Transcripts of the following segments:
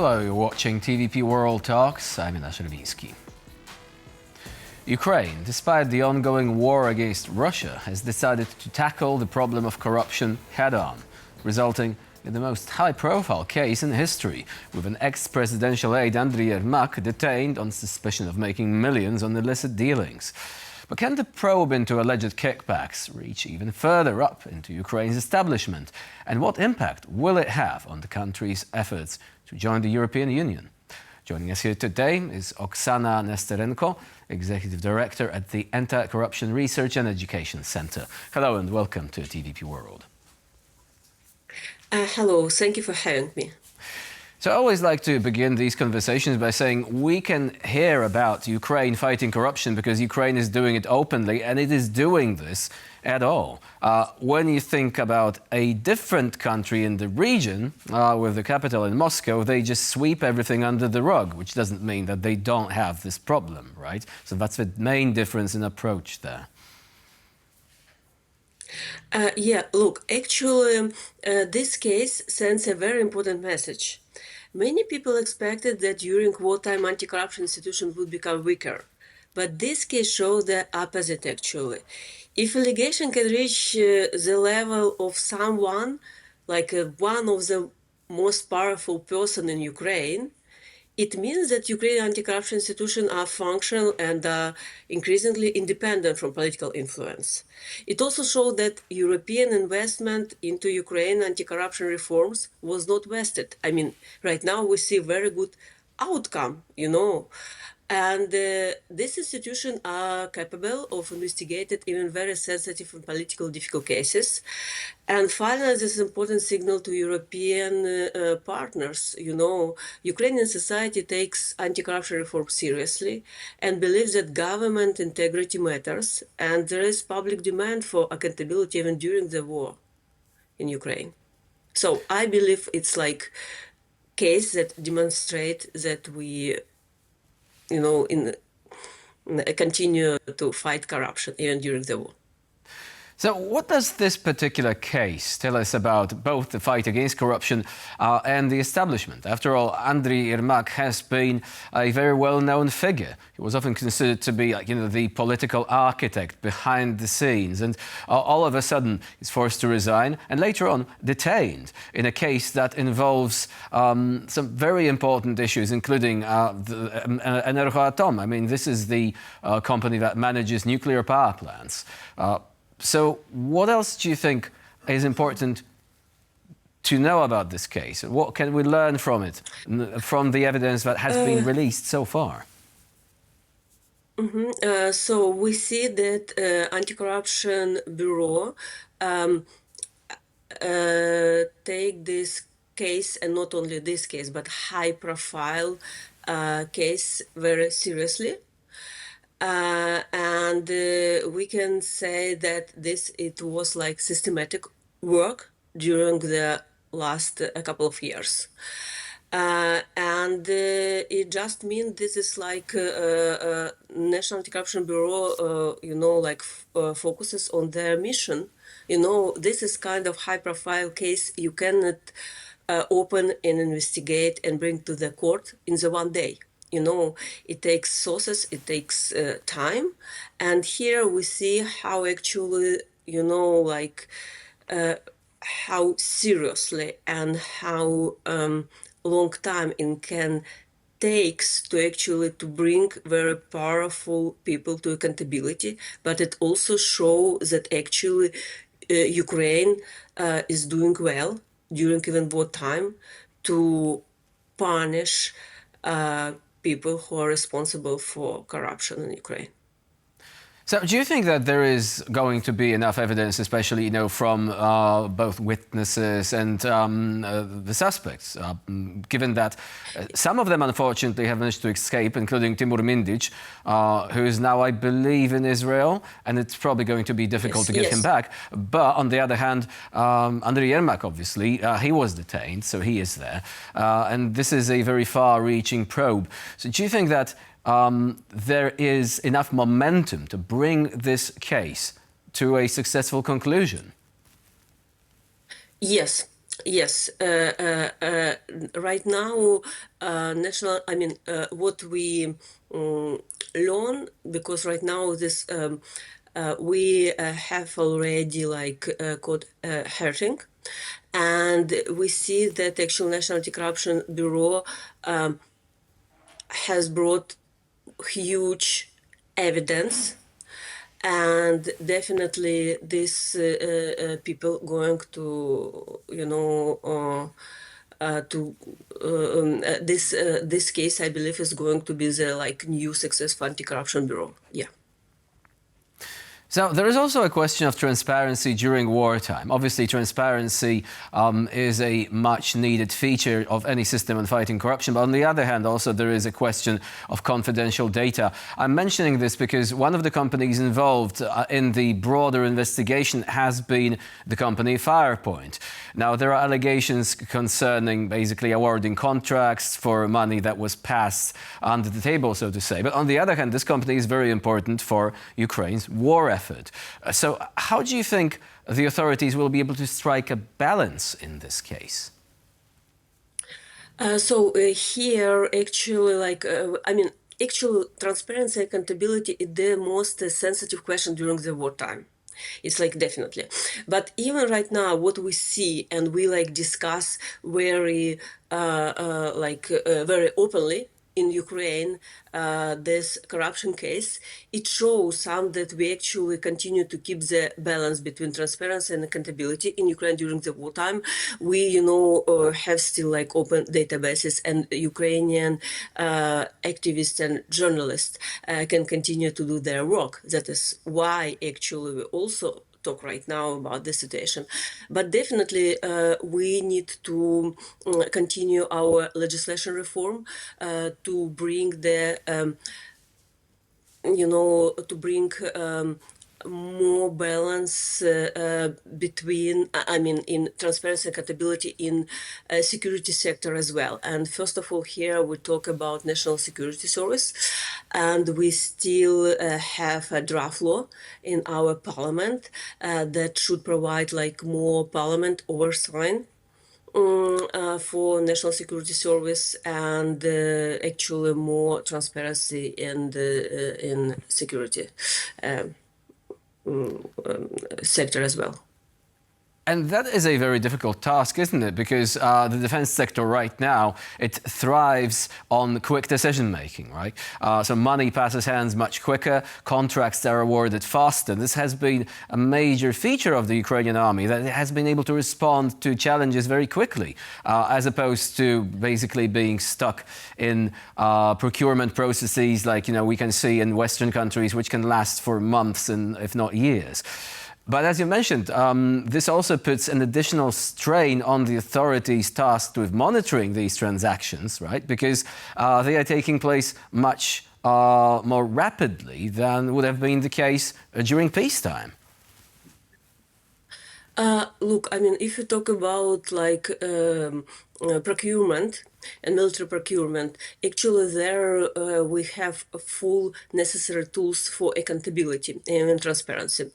Hello, you're watching TVP World Talks. I'm Jonasz Rewiński. Ukraine, despite the ongoing war against Russia, has decided to tackle the problem of corruption head-on, resulting in the most high-profile case in history, with an ex-presidential aide, Andriy Yermak, detained on suspicion of making millions on illicit dealings. But can the probe into alleged kickbacks reach even further up into Ukraine's establishment? And what impact will it have on the country's efforts to join the European Union? Joining us here today is Oksana Nesterenko, Executive Director at the Anti-Corruption Research and Education Center. Hello and welcome to TVP World. Hello, thank you for having me. So I always like to begin these conversations by saying we can hear about Ukraine fighting corruption because Ukraine is doing it openly, and it is doing this at all. When you think about a different country in the region, with the capital in Moscow, they just sweep everything under the rug, which doesn't mean that they don't have this problem, right? So that's the main difference in approach there. Actually, this case sends a very important message. Many people expected that during wartime anti-corruption institutions would become weaker. But this case shows the opposite, actually. If allegation can reach the level of someone, like one of the most powerful person in Ukraine, it means that Ukrainian anti-corruption institutions are functional and increasingly independent from political influence. It also showed that European investment into Ukraine anti-corruption reforms was not wasted. I mean, right now we see very good outcome, And these institutions are capable of investigating even very sensitive and politically difficult cases. And finally, this is an important signal to European partners. Ukrainian society takes anti-corruption reform seriously and believes that government integrity matters, and there is public demand for accountability even during the war in Ukraine. So I believe it's like case that demonstrate that we continue to fight corruption even during the war. So what does this particular case tell us about both the fight against corruption and the establishment? After all, Andriy Yermak has been a very well-known figure. He was often considered to be, the political architect behind the scenes. And all of a sudden, he's forced to resign and later on detained in a case that involves some very important issues, including Energoatom. I mean, this is the company that manages nuclear power plants. So what else do you think is important to know about this case? What can we learn from it, from the evidence that has been released so far? So we see that Anti-Corruption Bureau take this case, and not only this case, but high-profile case very seriously. And we can say that it was like systematic work during the last a couple of years. And it just means this is like National Anti-Corruption Bureau, focuses on their mission. This is kind of high-profile case you cannot open and investigate and bring to the court in the one day. It takes sources, it takes time. And here we see how actually, how seriously and how long time it can takes to actually to bring very powerful people to accountability. But it also shows that actually Ukraine is doing well during even wartime to punish people who are responsible for corruption in Ukraine. So do you think that there is going to be enough evidence, especially, from both witnesses and the suspects, given that some of them, unfortunately, have managed to escape, including Timur Mindic, who is now, I believe, in Israel, and it's probably going to be difficult to get him back. But on the other hand, Andriy Yermak, obviously, he was detained, so he is there. And this is a very far-reaching probe. So do you think that there is enough momentum to bring this case to a successful conclusion? Yes, Yes, right now, what we learn, because right now we have already caught hurting, and we see that actual National Anti-Corruption Bureau has brought huge evidence, and definitely this people going to this case, I believe, is going to be the new successful anti-corruption bureau. Yeah. So there is also a question of transparency during wartime. Obviously, transparency is a much needed feature of any system in fighting corruption. But on the other hand, also there is a question of confidential data. I'm mentioning this because one of the companies involved in the broader investigation has been the company Firepoint. Now, there are allegations concerning basically awarding contracts for money that was passed under the table, so to say. But on the other hand, this company is very important for Ukraine's war effort. So how do you think the authorities will be able to strike a balance in this case? Here, actually, actual transparency and accountability is the most sensitive question during the wartime. It's definitely. But even right now, what we see and we discuss very, very openly in Ukraine, this corruption case, it shows some that we actually continue to keep the balance between transparency and accountability in Ukraine during the wartime. We, have still open databases, and Ukrainian activists and journalists can continue to do their work. That is why actually we also talk right now about the situation. But definitely we need to continue our legislation reform to bring more balance between, in transparency and accountability in security sector as well. And first of all, here we talk about National Security Service, and we still have a draft law in our parliament that should provide more parliament oversight for National Security Service, and actually more transparency in security sector as well. And that is a very difficult task, isn't it? Because the defense sector right now, it thrives on quick decision-making, right? So money passes hands much quicker, contracts are awarded faster. This has been a major feature of the Ukrainian army, that it has been able to respond to challenges very quickly, as opposed to basically being stuck in procurement processes like, we can see in Western countries, which can last for months and if not years. But as you mentioned, this also puts an additional strain on the authorities tasked with monitoring these transactions, right? Because they are taking place much more rapidly than would have been the case during peacetime. Look, if you talk about procurement and military procurement, actually there we have full necessary tools for accountability and transparency.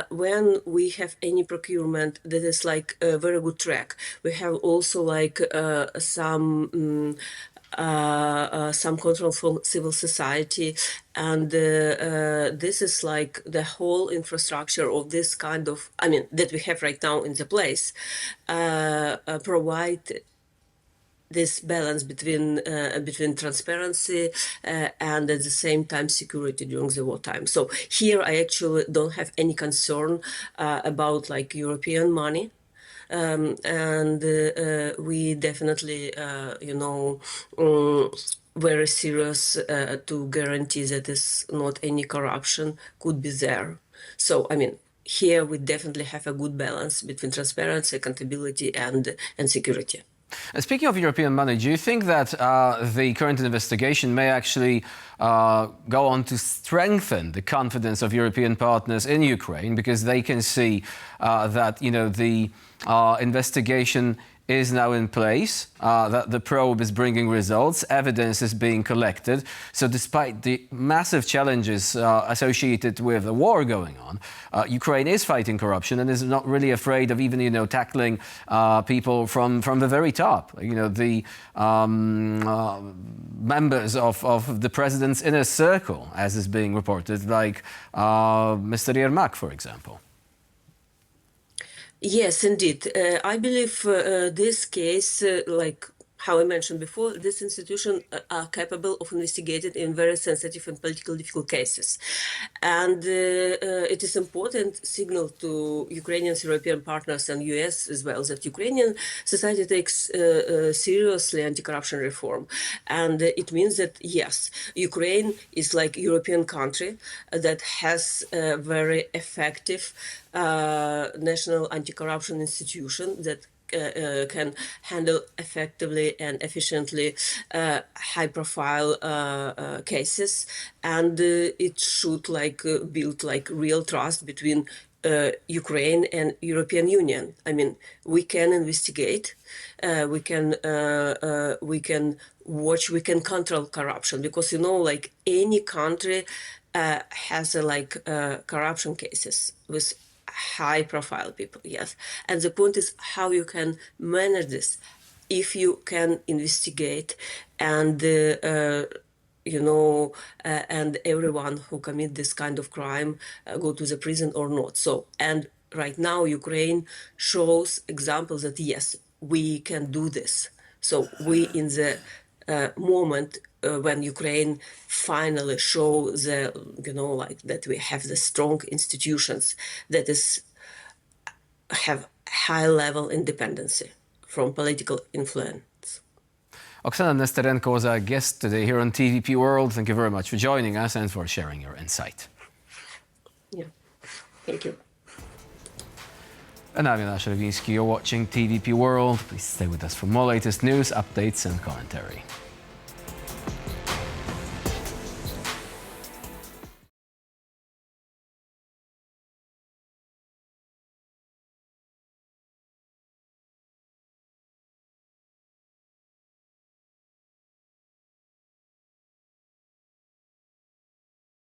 When we have any procurement that is a very good track, we have also some control from civil society, and this is the whole infrastructure of this kind of, that we have right now in the place, provide this balance between transparency and at the same time security during the wartime. So here I actually don't have any concern about European money. And we definitely, very serious to guarantee that there's not any corruption could be there. So, here we definitely have a good balance between transparency, accountability, and security. Speaking of European money, do you think that the current investigation may actually go on to strengthen the confidence of European partners in Ukraine, because they can see that the investigation is now in place, that the probe is bringing results, evidence is being collected. So despite the massive challenges associated with the war going on, Ukraine is fighting corruption and is not really afraid of even, tackling people from the very top. The members of the president's inner circle, as is being reported, like Mr. Yermak, for example. Yes, indeed. I believe this case, like how I mentioned before, this institution are capable of investigating in very sensitive and politically difficult cases. And it is important signal to Ukrainians, European partners and US as well that Ukrainian society takes seriously anti-corruption reform. And it means that, yes, Ukraine is like European country that has a very effective national anti-corruption institution that can handle effectively and efficiently high-profile cases, and it should build real trust between Ukraine and European Union. I mean, we can investigate, we can watch, we can control corruption because any country has corruption cases with high-profile people, yes. And the point is how you can manage this. If you can investigate and, and everyone who commit this kind of crime go to the prison or not. So, and right now Ukraine shows examples that, yes, we can do this. So we in the moment when Ukraine finally show that we have the strong institutions that have high level independency from political influence. Oksana Nesterenko was our guest today here on TVP World. Thank you very much for joining us and for sharing your insight. Yeah, thank you. And I'm Jonasz Rewiński. You're watching TVP World. Please stay with us for more latest news, updates and commentary.